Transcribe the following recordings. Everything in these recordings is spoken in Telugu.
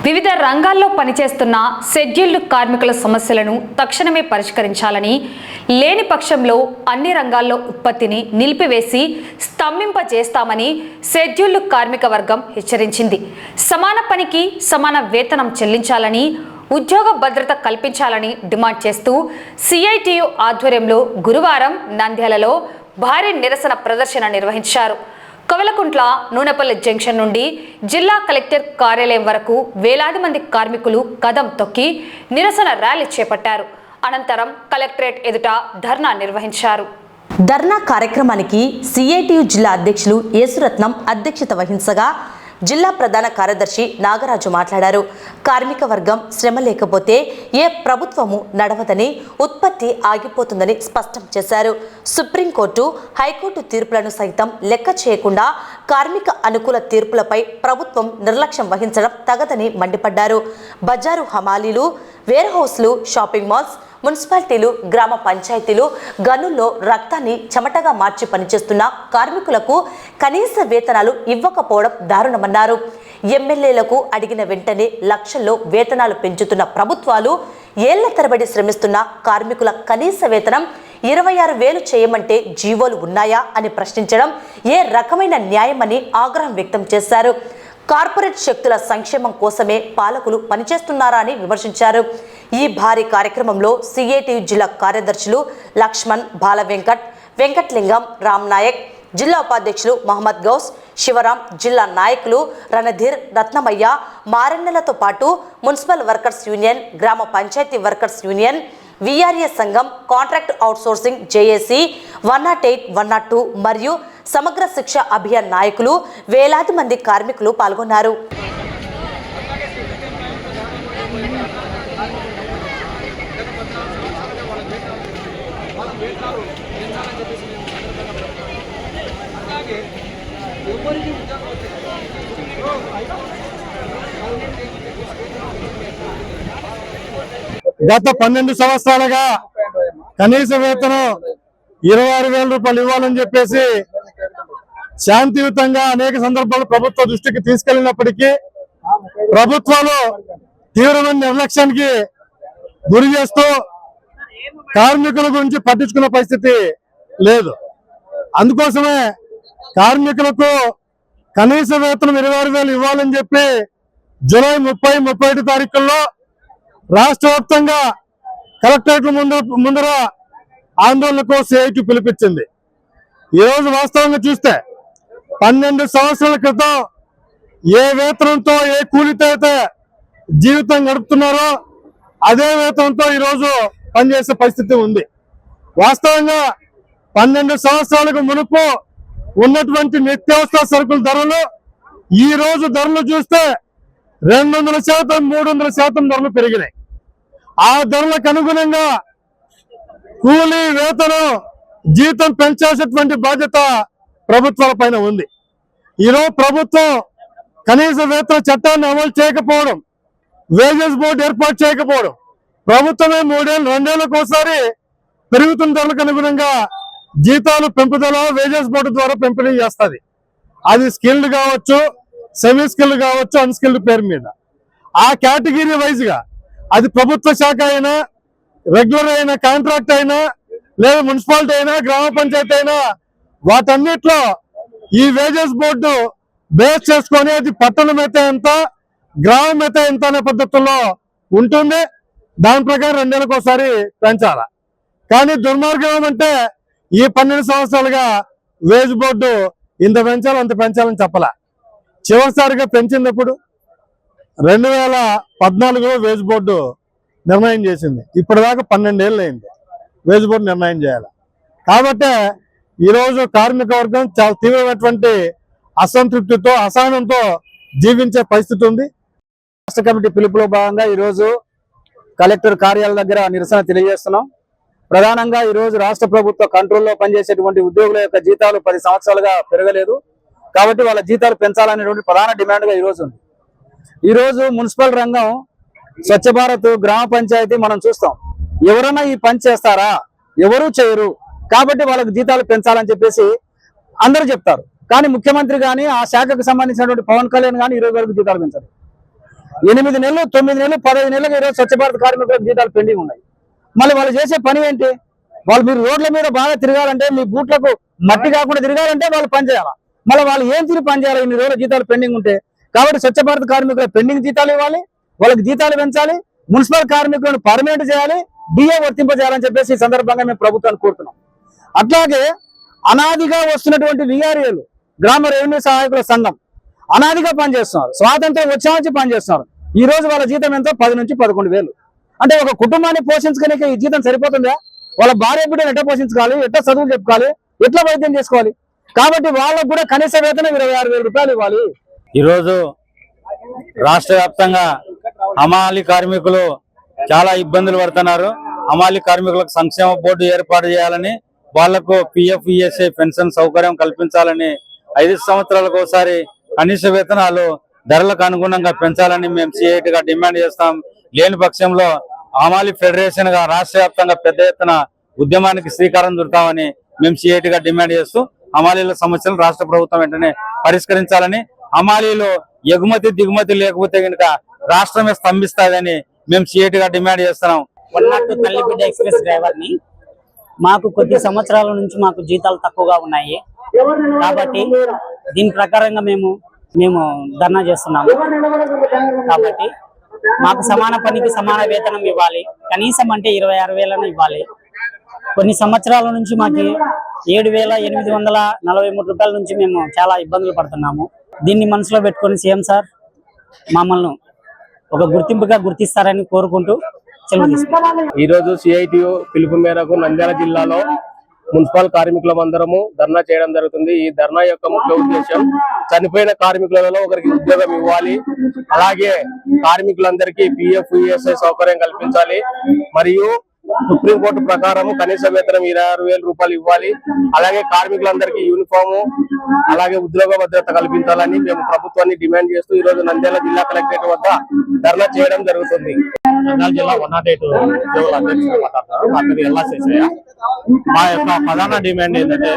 వివిధ రంగాల్లో పనిచేస్తున్న షెడ్యూల్డ్ కార్మికుల సమస్యలను తక్షణమే పరిష్కరించాలని, లేని పక్షంలో అన్ని రంగాల్లో ఉత్పత్తిని నిలిపివేసి స్తంభింపజేస్తామని షెడ్యూల్డ్ కార్మిక వర్గం హెచ్చరించింది. సమాన పనికి సమాన వేతనం చెల్లించాలని, ఉద్యోగ భద్రత కల్పించాలని డిమాండ్ చేస్తూ సిఐటియు ఆధ్వర్యంలో గురువారం నంద్యాలలో భారీ నిరసన ప్రదర్శన నిర్వహించారు. కవలకుంట్ల నూనెపల్లి జంక్షన్ నుండి జిల్లా కలెక్టర్ కార్యాలయం వరకు వేలాది మంది కార్మికులు కదం తొక్కి నిరసన ర్యాలీ చేపట్టారు. అనంతరం కలెక్టరేట్ ఎదుట ధర్నా నిర్వహించారు. ధర్నా కార్యక్రమానికి సిఐటియు జిల్లా అధ్యక్షులు యేసురత్నం అధ్యక్షత వహించగా జిల్లా ప్రధాన కార్యదర్శి నాగరాజు మాట్లాడారు. కార్మిక వర్గం శ్రమ లేకపోతే ఏ ప్రభుత్వము నడవదని, ఉత్పత్తి ఆగిపోతుందని స్పష్టం చేశారు. సుప్రీంకోర్టు, హైకోర్టు తీర్పులను సైతం లెక్క చేయకుండా కార్మిక అనుకూల తీర్పులపై ప్రభుత్వం నిర్లక్ష్యం వహించడం తగదని మండిపడ్డారు. బజారు హమాలీలు, వేర్ హౌస్లు, షాపింగ్ మాల్స్, మున్సిపాలిటీలు, గ్రామ పంచాయతీలు గనుల్లో రక్తాన్ని చెమటగా మార్చి పనిచేస్తున్న కార్మికులకు కనీస వేతనాలు ఇవ్వకపోవడం దారుణమన్నారు. ఎమ్మెల్యేలకు అడిగిన వెంటనే లక్షల్లో వేతనాలు పెంచుతున్న ప్రభుత్వాలు ఏళ్ల తరబడి శ్రమిస్తున్న కార్మికుల కనీస వేతనం 26,000 చేయమంటే జీవోలు ఉన్నాయా అని ప్రశ్నించడం ఏ రకమైన న్యాయమని ఆగ్రహం వ్యక్తం చేశారు. కార్పొరేట్ శక్తుల సంక్షేమం కోసమే పాలకులు పనిచేస్తున్నారా అని విమర్శించారు. ఈ భారీ కార్యక్రమంలో సిఐటియు జిల్లా కార్యదర్శులు లక్ష్మణ్, బాల వెంకట్లింగం, రామ్ నాయక్, జిల్లా ఉపాధ్యక్షులు మహమ్మద్ గౌస్, శివరాం, జిల్లా నాయకులు రణధీర్, రత్నమయ్య, మారెన్నెలతో పాటు మున్సిపల్ వర్కర్స్ యూనియన్, గ్రామ పంచాయతీ వర్కర్స్ యూనియన్, విఆర్ఏ సంఘం, కాంట్రాక్ట్ అవుట్సోర్సింగ్ జేఏసీ, 108, 102 మరియు సమగ్ర శిక్ష అభియాన్ నాయకులు, వేలాది మంది కార్మికులు పాల్గొన్నారు. గత 12 సంవత్సరాలుగా కనీస వేతనం 26,000 రూపాయలు ఇవ్వాలని చెప్పేసి శాంతియుతంగా అనేక సందర్భాలు ప్రభుత్వ దృష్టికి తీసుకెళ్లినప్పటికీ ప్రభుత్వాలు తీవ్రమైన నిర్లక్ష్యానికి గురి చేస్తూ కార్మికుల గురించి పట్టించుకున్న పరిస్థితి లేదు. అందుకోసమే కార్మికులకు కనీస వేతనం 26,000 ఇవ్వాలని చెప్పి జూలై 30, 31 తారీఖుల్లో రాష్ట్ర వ్యాప్తంగా కలెక్టరేట్ల ముందర ఆందోళనకు సిఐటి పిలిపించింది. ఈరోజు వాస్తవంగా చూస్తే 12 సంవత్సరాల క్రితం ఏ వేతనంతో, ఏ కూలితో అయితే జీవితం గడుపుతున్నారో అదే వేతనంతో ఈరోజు పనిచేసే పరిస్థితి ఉంది. వాస్తవంగా 12 సంవత్సరాలకు మునుపు ఉన్నటువంటి నిత్యావసర సరుకుల ధరలు ఈ రోజు ధరలు చూస్తే 200%, 300% ధరలు పెరిగినాయి. ఆ ధరలకు అనుగుణంగా కూలీ, వేతనం, జీతం పెంచాల్సినటువంటి బాధ్యత ప్రభుత్వాల పైన ఉంది. ఈరోజు ప్రభుత్వం కనీస వేతన చట్టాన్ని అమలు చేయకపోవడం, వేజెస్ బోర్డు ఏర్పాటు చేయకపోవడం, ప్రభుత్వమే 2 ఏళ్లకు ఒకసారి పెరుగుతున్న ధరలకు అనుగుణంగా జీతాలు పెంపుదల వేజెస్ బోర్డు ద్వారా పెంపిణీ చేస్తుంది. అది స్కిల్డ్ కావచ్చు, సెమీ స్కిల్డ్ కావచ్చు, అన్స్కిల్డ్ పేరు మీద ఆ కేటగిరీ వైజ్ గా అది ప్రభుత్వ శాఖ అయినా, రెగ్యులర్ అయినా, కాంట్రాక్ట్ అయినా, లేదా మున్సిపాలిటీ అయినా, గ్రామ పంచాయతీ అయినా వాటన్నిటిలో ఈ వేజెస్ బోర్డు బేస్ చేసుకొని అది పట్టణం అయితే ఎంత, గ్రామం అయితే ఎంత అనే పద్ధతుల్లో ఉంటుంది. దాని ప్రకారం 2 ఏళ్ళకి ఒకసారి పెంచాల. కానీ దుర్మార్గం ఏమంటే ఈ 12 సంవత్సరాలుగా వేజ్ బోర్డు ఇంత పెంచాలి, అంత పెంచాలని చెప్పాల. చివరిసారిగా పెంచినప్పుడు 2014లో వేజ్ బోర్డు నిర్ణయం చేసింది. ఇప్పటిదాకా 12 ఏళ్ళు అయింది వేజ్ బోర్డు నిర్ణయం చేయాలి. కాబట్టి ఈరోజు కార్మిక వర్గం చాలా తీవ్రమైనటువంటి అసంతృప్తితో, అసహనంతో జీవించే పరిస్థితి ఉంది. రాష్ట్ర కమిటీ పిలుపులో భాగంగా ఈరోజు కలెక్టర్ కార్యాలయం దగ్గర నిరసన తెలియజేస్తున్నాం. ప్రధానంగా ఈరోజు రాష్ట్ర ప్రభుత్వ కంట్రోల్లో పనిచేసేటువంటి ఉద్యోగుల యొక్క జీతాలు 10 సంవత్సరాలుగా పెరగలేదు. కాబట్టి వాళ్ళ జీతాలు పెంచాలనేటువంటి ప్రధాన డిమాండ్గా ఈరోజు ఉంది. ఈరోజు మున్సిపల్ రంగం, స్వచ్ఛ భారత్, గ్రామ పంచాయతీ మనం చూస్తాం. ఎవరైనా ఈ పని చేస్తారా? ఎవరూ చేయరు. కాబట్టి వాళ్ళకి జీతాలు పెంచాలని చెప్పేసి అందరూ చెప్తారు. కానీ ముఖ్యమంత్రి కానీ, ఆ శాఖకు సంబంధించినటువంటి పవన్ కళ్యాణ్ కానీ ఈరోజు వరకు జీతాలు పెంచారు. 8 నెలలు 9 నెలలు 15 నెలలకు ఈరోజు స్వచ్ఛ భారత్ కార్మికులకు జీతాలు పెండింగ్ ఉన్నాయి. మళ్ళీ వాళ్ళు చేసే పని ఏంటి? వాళ్ళు మీరు రోడ్ల మీద బాగా తిరగాలంటే, మీ బూట్లకు మట్టి కాకుండా తిరగాలంటే వాళ్ళు పని చేయాలి. మళ్ళీ వాళ్ళు ఏం తిరిగి పని చేయాలి ఇన్ని రోజుల జీతాలు పెండింగ్ ఉంటే? కాబట్టి స్వచ్ఛ భారత్ కార్మికుల పెండింగ్ జీతాలు ఇవ్వాలి, వాళ్ళకి జీతాలు పెంచాలి, మున్సిపల్ కార్మికులను పర్మనెంట్ చేయాలి, డిఏ వర్తింపజేయాలని చెప్పేసి ఈ సందర్భంగా మేము ప్రభుత్వాన్ని కోరుతున్నాం. అట్లాగే అనాదిగా వస్తున్నటువంటి విఆర్ఏలు, గ్రామ రెవెన్యూ సహాయకుల సంఘం అనాదిగా పనిచేస్తున్నారు. స్వాతంత్రం వచ్చే నుంచి పనిచేస్తున్నారు. ఈ రోజు వాళ్ళ జీతం ఎంతో 10 నుంచి 11,000. అంటే ఒక కుటుంబాన్ని పోషించుకునే ఈ జీతం సరిపోతుందా? వాళ్ళ భార్య బిడ్డను ఎట్లా పోషించుకోవాలి, ఎట్లా చదువులు చెప్పుకోవాలి, ఎట్లా వైద్యం చేసుకోవాలి? కాబట్టి వాళ్ళకు కూడా కనీస వేతనం 26,000 రూపాయలు ఇవ్వాలి. ఈరోజు రాష్ట్ర వ్యాప్తంగా హమాలి కార్మికులు చాలా ఇబ్బందులు పడుతున్నారు. హమాలి కార్మికులకు సంక్షేమ బోర్డు ఏర్పాటు చేయాలని, వాళ్లకు పిఎఫ్, ఈఎస్ఐ పెన్షన్ సౌకర్యం కల్పించాలని, 5 సంవత్సరాలకు ఒకసారి కనీస వేతనాలు ధరలకు అనుగుణంగా పెంచాలని మేము సిఐటిగా డిమాండ్ చేస్తాం. లేని పక్షంలో హమాలి ఫెడరేషన్ గా రాష్ట్ర వ్యాప్తంగా పెద్ద ఎత్తున ఉద్యమానికి శ్రీకారం చుడతామని మేము సిఐటిగా డిమాండ్ చేస్తూ హమాలీల సమస్యలు రాష్ట్ర ప్రభుత్వం వెంటనే పరిష్కరించాలని, హమాలీలో ఎగుమతి దిగుమతి లేకపోతే కనుక రాష్ట్రమే స్తంభిస్తాదని మేము సిఐటిగా డిమాండ్ చేస్తున్నాం. 102 తల్లిబిడ్డ ఎక్స్ప్రెస్ డ్రైవర్ ని. మాకు కొద్ది సంవత్సరాల నుంచి మాకు జీతాలు తక్కువగా ఉన్నాయి. కాబట్టి దీని ప్రకారంగా మేము ధర్నా చేస్తున్నాము. కాబట్టి మాకు సమాన పనికి సమాన వేతనం ఇవ్వాలి. కనీసం అంటే 26,000 ఇవ్వాలి. కొన్ని సంవత్సరాల నుంచి మాకు 7,843 రూపాయల నుంచి మేము చాలా ఇబ్బందులు పడుతున్నాము. దీన్ని మనసులో పెట్టుకొని సీఎం సార్ మమ్మల్ని ఒక గుర్తింపుగా గుర్తిస్తారని కోరుకుంటూ సెలవు తీసుకుంటాం. ఈ రోజు సిఐటియు పిలుపు మేరకు నంద్యాల జిల్లాలో మున్సిపల్ కార్మికులమందరము ధర్నా చేయడం జరుగుతుంది. ఈ ధర్నా యొక్క ముఖ్య ఉద్దేశం చనిపోయిన కార్మికులలో ఒకరికి ఉద్యోగం ఇవ్వాలి, అలాగే కార్మికులందరికీ పిఎఫ్, ఈఎస్ఐ సౌకర్యం కల్పించాలి, మరియు సుప్రీంకోర్టు ప్రకారం కనీస వేతనం 26,000 రూపాయలు ఇవ్వాలి, అలాగే కార్మికులందరికీ యూనిఫాము, అలాగే ఉద్యోగ భద్రత కల్పించాలని మేము ప్రభుత్వాన్ని డిమాండ్ చేస్తూ ఈ రోజు నంద్యాల జిల్లా కలెక్టరేట్ వద్ద ధర్నా చేయడం జరుగుతుంది. నంద్యాల జిల్లా 108 ఉద్యోగుల అధ్యక్షులు మాట్లాడతారు. మా పేరు ఎల్లా శేషయ్య. మా యొక్క ప్రధాన డిమాండ్ ఏంటంటే,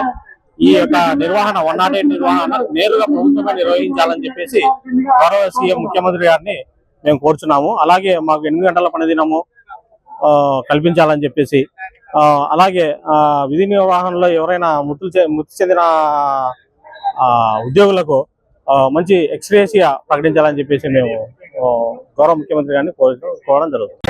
ఈ యొక్క నిర్వహణ 108 నిర్వహణ నేరుగా ప్రభుత్వమే నిర్వహించాలని చెప్పేసి గౌరవ సీఎం ముఖ్యమంత్రి గారిని మేము కోరుచున్నాము. అలాగే మాకు 8 గంటల పని దినము కల్పించాలని చెప్పేసి, అలాగే విధి నిర్వహణలో ఎవరైనా మృతి చెందిన ఉద్యోగులకు మంచి ఎక్స్గ్రేషియా ప్రకటించాలని చెప్పేసి మేము గౌరవ ముఖ్యమంత్రి గారిని కోరడం జరుగుతుంది.